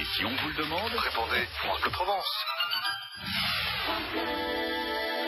Et si on vous le demande, répondez France Bleu Provence.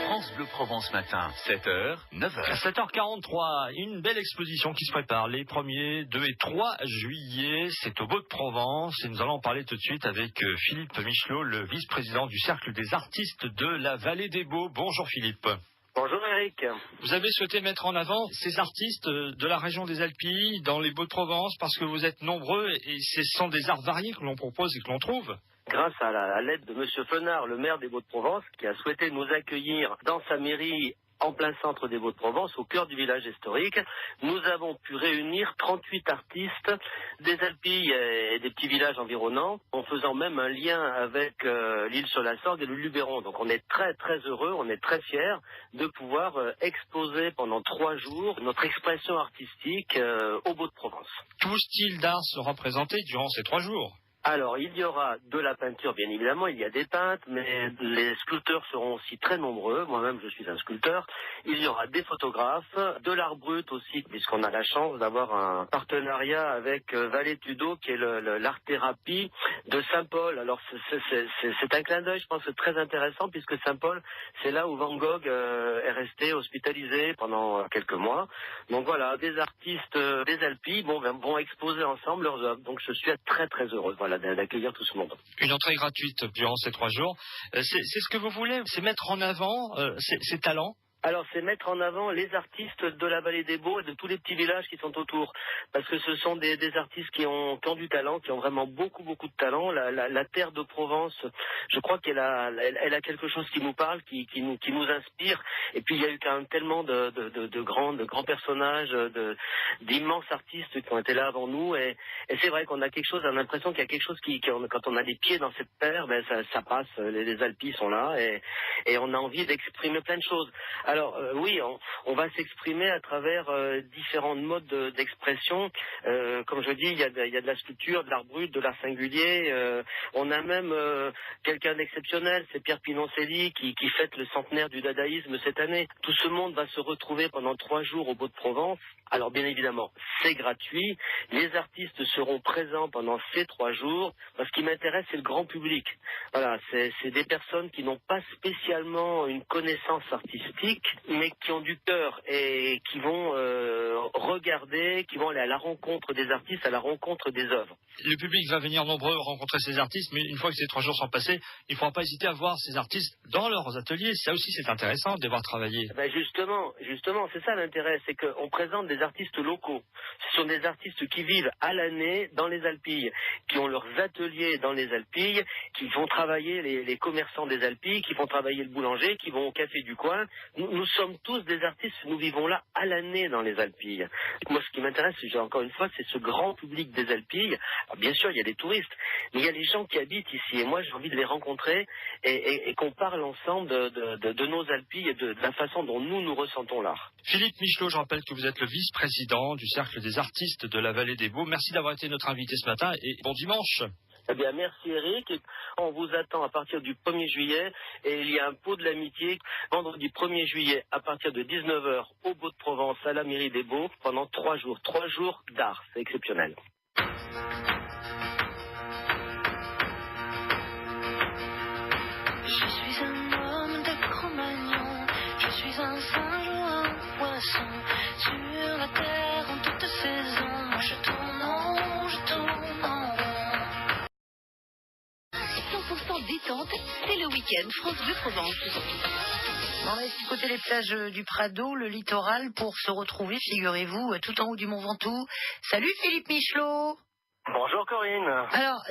France Bleu Provence matin, 7h, 9h. 7h43, une belle exposition qui se prépare les 1er, 2 et 3 juillet. C'est au Beau de Provence et nous allons en parler tout de suite avec Philippe Michelot, le vice-président du Cercle des artistes de la Vallée des Baux. Bonjour Philippe. Bonjour Eric. Vous avez souhaité mettre en avant ces artistes de la région des Alpilles, dans les Beaux de Provence, parce que vous êtes nombreux et ce sont des arts variés que l'on propose et que l'on trouve. Grâce à l'aide de Monsieur Fenard, le maire des Beaux de Provence, qui a souhaité nous accueillir dans sa mairie en plein centre des Beaux de Provence, au cœur du village historique, nous avons pu réunir 38 artistes des Alpilles et des petits villages environnants, en faisant même un lien avec l'île sur la Sorgue et le Luberon. Donc on est très très heureux, on est très fiers de pouvoir exposer pendant 3 jours notre expression artistique aux Beaux de Provence. Tout style d'art sera présenté durant ces 3 jours. Alors, il y aura de la peinture, bien évidemment, il y a des peintres, mais les sculpteurs seront aussi très nombreux. Moi-même, je suis un sculpteur. Il y aura des photographes, de l'art brut aussi, puisqu'on a la chance d'avoir un partenariat avec Vallée Tudo, qui est l'art-thérapie de Saint-Paul. Alors, c'est un clin d'œil, je pense, très intéressant, puisque Saint-Paul, c'est là où Van Gogh est resté hospitalisé pendant quelques mois. Donc voilà, des artistes des Alpilles vont exposer ensemble leurs œuvres. Donc, je suis très, très heureux. Voilà, d'accueillir tout ce monde. Une entrée gratuite durant ces 3 jours. C'est ce que vous voulez, c'est mettre en avant ces talents. Alors, c'est mettre en avant les artistes de la Vallée des Baux et de tous les petits villages qui sont autour. Parce que ce sont des artistes qui ont du talent, qui ont vraiment beaucoup de talent. La terre de Provence, je crois qu'elle a quelque chose qui nous parle, qui nous inspire. Et puis, il y a eu quand même tellement de grands personnages, d'immenses artistes qui ont été là avant nous. Et c'est vrai qu'on a quelque chose, on a l'impression qu'il y a quelque chose quand on a des pieds dans cette terre, ça passe. Les Alpilles sont là et on a envie d'exprimer plein de choses. Alors oui, on va s'exprimer à travers différents modes d'expression. Comme je dis, il y a de la sculpture, de l'art brut, de l'art singulier. On a même quelqu'un d'exceptionnel, c'est Pierre Pinoncelli qui fête le centenaire du dadaïsme cette année. Tout ce monde va se retrouver pendant 3 jours au Beau de Provence. Alors bien évidemment, c'est gratuit. Les artistes seront présents pendant ces 3 jours. Ce qui m'intéresse, c'est le grand public. Voilà, c'est des personnes qui n'ont pas spécialement une connaissance artistique, mais qui ont du cœur et qui vont regarder, qui vont aller à la rencontre des artistes, à la rencontre des œuvres. Le public va venir nombreux rencontrer ces artistes, mais une fois que ces 3 jours sont passés, il ne faudra pas hésiter à voir ces artistes dans leurs ateliers. Ça aussi, c'est intéressant de les voir travailler. Justement, c'est ça l'intérêt, c'est qu'on présente des artistes locaux. Ce sont des artistes qui vivent à l'année dans les Alpilles, qui ont leurs ateliers dans les Alpilles, qui vont travailler les commerçants des Alpilles, qui vont travailler le boulanger, qui vont au café du coin. Nous sommes tous des artistes, nous vivons là à l'année dans les Alpilles. Moi, ce qui m'intéresse, encore une fois, c'est ce grand public des Alpilles. Alors, bien sûr, il y a des touristes, mais il y a des gens qui habitent ici. Et moi, j'ai envie de les rencontrer et qu'on parle ensemble de nos Alpilles et de la façon dont nous ressentons l'art. Philippe Michelot, je rappelle que vous êtes le vice-président du Cercle des artistes de la Vallée des Baux. Merci d'avoir été notre invité ce matin et bon dimanche. Eh bien, merci Eric. On vous attend à partir du 1er juillet et il y a un pot de l'amitié vendredi 1er juillet à partir de 19h au Beau de Provence à la mairie des Baux pendant 3 jours. 3 jours d'art, c'est exceptionnel. Je suis un homme de Cro-Magnon, je suis un singe ou un poisson, sur la terre en toute saison, moi je tourne en rond, je tourne en rond. 100% détente, c'est le week-end France Bleu Provence. On va du côté des plages du Prado, le littoral, pour se retrouver, figurez-vous, tout en haut du Mont Ventoux. Salut Philippe Michelot. Bonjour Corinne. Alors,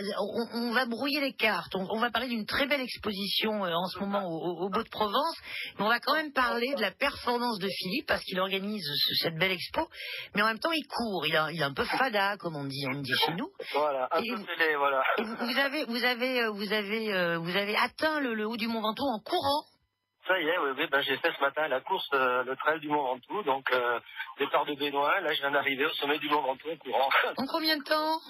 on va brouiller les cartes. On va parler d'une très belle exposition en ce moment au Beau de Provence. Mais on va quand même parler de la performance de Philippe parce qu'il organise cette belle expo. Mais en même temps, il court. Il est un peu fada, comme on dit chez nous. Voilà, un peu télé, voilà. Et vous avez atteint le haut du Mont Ventoux en courant. Ça y est, oui, j'ai fait ce matin la course, le trail du Mont Ventoux, donc départ de Bénois, là je viens d'arriver au sommet du Mont Ventoux en courant. En combien de temps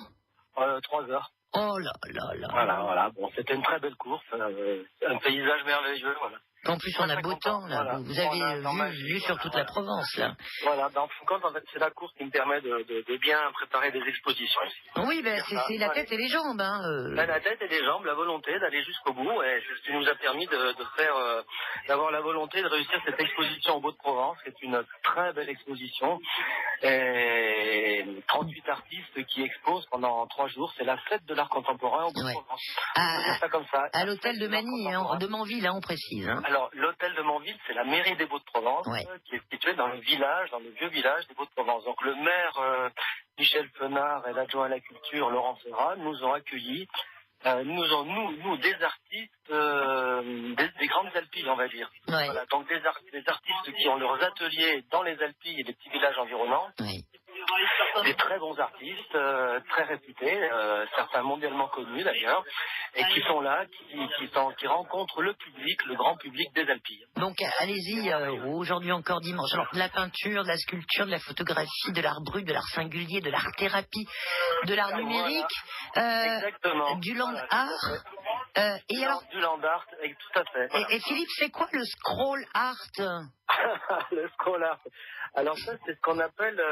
3 heures. Oh là là là. Voilà, bon, c'était une très belle course, un paysage merveilleux, voilà. En plus, on a beau temps, là. Voilà. Vous avez vu sur toute la Provence, là. Voilà, dans le compte, en fait, c'est la course qui me permet de bien préparer des expositions aussi. Oui, ben, c'est la tête et les jambes, hein. La tête et les jambes, la volonté d'aller jusqu'au bout, et c'est ce qui nous a permis d'avoir la volonté de réussir cette exposition au Beau-de-Provence, qui est une très belle exposition. Et 38 artistes qui exposent pendant 3 jours. C'est la fête de l'art contemporain au Beau-de-Provence. On peut dire ça comme ça. À l'hôtel de Manille, de Manville, hein, on précise. Hein. Alors, l'hôtel de Manville, c'est la mairie des Beaux-de-Provence, qui est située dans le vieux village des Beaux-de-Provence. Donc, le maire Michel Fenard et l'adjoint à la culture Laurent Ferrat nous ont accueillis. Nous, des artistes des grandes Alpilles, on va dire. Ouais. Voilà, donc des artistes qui ont leurs ateliers dans les Alpilles et les petits villages environnants. Oui. Des très bons artistes, très réputés, certains mondialement connus d'ailleurs, et qui sont là, qui rencontrent le public, le grand public des Alpilles. Donc allez-y, aujourd'hui encore dimanche. Alors de la peinture, de la sculpture, de la photographie, de l'art brut, de l'art singulier, de l'art thérapie, de l'art numérique, Exactement. du land art. Et alors, du land art, tout à fait. Voilà. Et Philippe, c'est quoi le scroll art? Le scroll art. Alors ça, c'est ce qu'on appelle...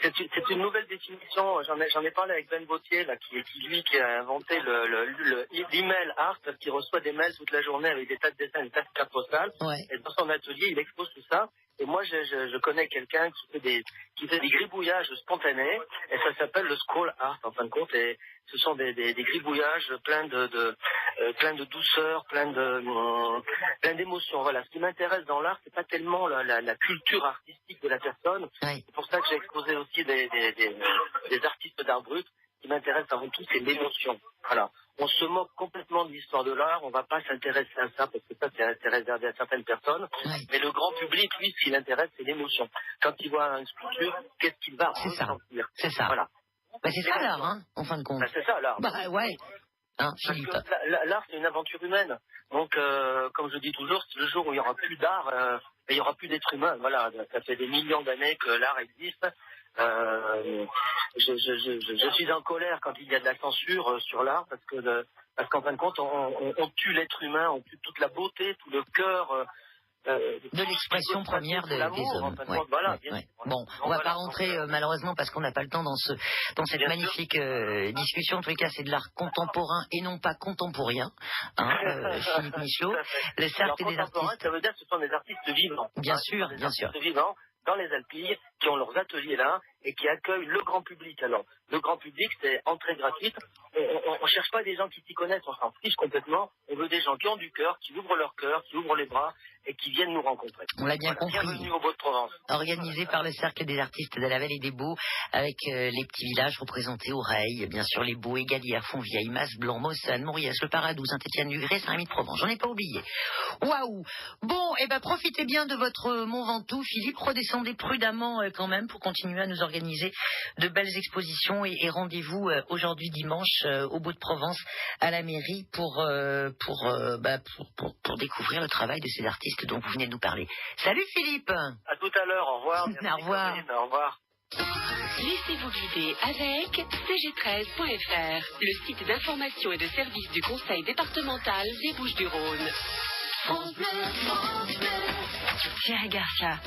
c'est une nouvelle définition. J'en ai parlé avec Ben Bautier, là, qui a inventé l'email art, qui reçoit des mails toute la journée avec des tas de dessins, des tas de cartes postales. Ouais. Et dans son atelier, il expose tout ça. Et moi, je connais quelqu'un qui fait des gribouillages spontanés, et ça s'appelle le scroll art, en fin de compte. Et ce sont des gribouillages pleins de douceur, pleins d'émotions. Voilà. Ce qui m'intéresse dans l'art, c'est pas tellement la culture artistique de la personne. Oui. C'est pour ça que j'ai exposé aussi des artistes d'art brut. Ce qui m'intéresse avant tout, c'est l'émotion. Voilà. On se moque complètement de l'histoire de l'art, on va pas s'intéresser à ça, parce que ça, c'est réservé à certaines personnes. Oui. Mais le grand public, lui, ce qui l'intéresse, c'est l'émotion. Quand il voit une sculpture, qu'est-ce qu'il va ressentir? C'est ça. Voilà. Bah, c'est ça l'art, hein, en fin de compte. Bah, c'est ça l'art. Bah ouais. Hein, Philippe. L'art, c'est une aventure humaine. Donc, comme je dis toujours, le jour où il n'y aura plus d'art, il n'y aura plus d'êtres humains. Voilà, ça fait des millions d'années que l'art existe. Je suis en colère quand il y a de la censure sur l'art, parce qu'en fin de compte, on tue l'être humain, on tue toute la beauté, tout le cœur. De l'expression première des hommes. Ouais, voilà, ouais. Bon, on va pas rentrer malheureusement parce qu'on n'a pas le temps dans cette magnifique discussion. En tous les cas, c'est de l'art contemporain et non pas contemporain. Hein, Philippe Michelot, le cercle des artistes. Ça veut dire que ce sont des artistes vivants. Bien sûr, bien sûr. Vivants dans les Alpilles, qui ont leurs ateliers là et qui accueillent le grand public. Alors, le grand public, c'est entrée gratuite. On cherche pas des gens qui s'y connaissent, on s'en fiche complètement. On veut des gens qui ont du cœur, qui ouvrent leur cœur, qui ouvrent les bras et qui viennent nous rencontrer. On l'a bien compris. Bienvenue au Beau-de-Provence. Organisé par le Cercle des artistes de la Vallée des Baux, avec les petits villages représentés Oreille, bien sûr les Baux, Égalière, Fontvieille, Masse-Blanc, Mossane, Mauriac, Le Paradou, Saint-Étienne-du-Grès, Saint-Rémy-de-Provence. J'en ai pas oublié. Waouh! Bon, profitez bien de votre Mont Ventoux, Philippe. Redescendez prudemment quand même pour continuer à nous organiser de belles expositions et rendez-vous aujourd'hui dimanche au Beau-de-Provence à la mairie pour découvrir le travail de ces artistes dont vous venez de nous parler. Salut Philippe. À tout à l'heure, au revoir. Au revoir. Au revoir. Laissez-vous guider avec cg13.fr, le site d'information et de service du Conseil départemental des Bouches-du-Rhône. France Bleu, France Bleu. Thierry Garcia.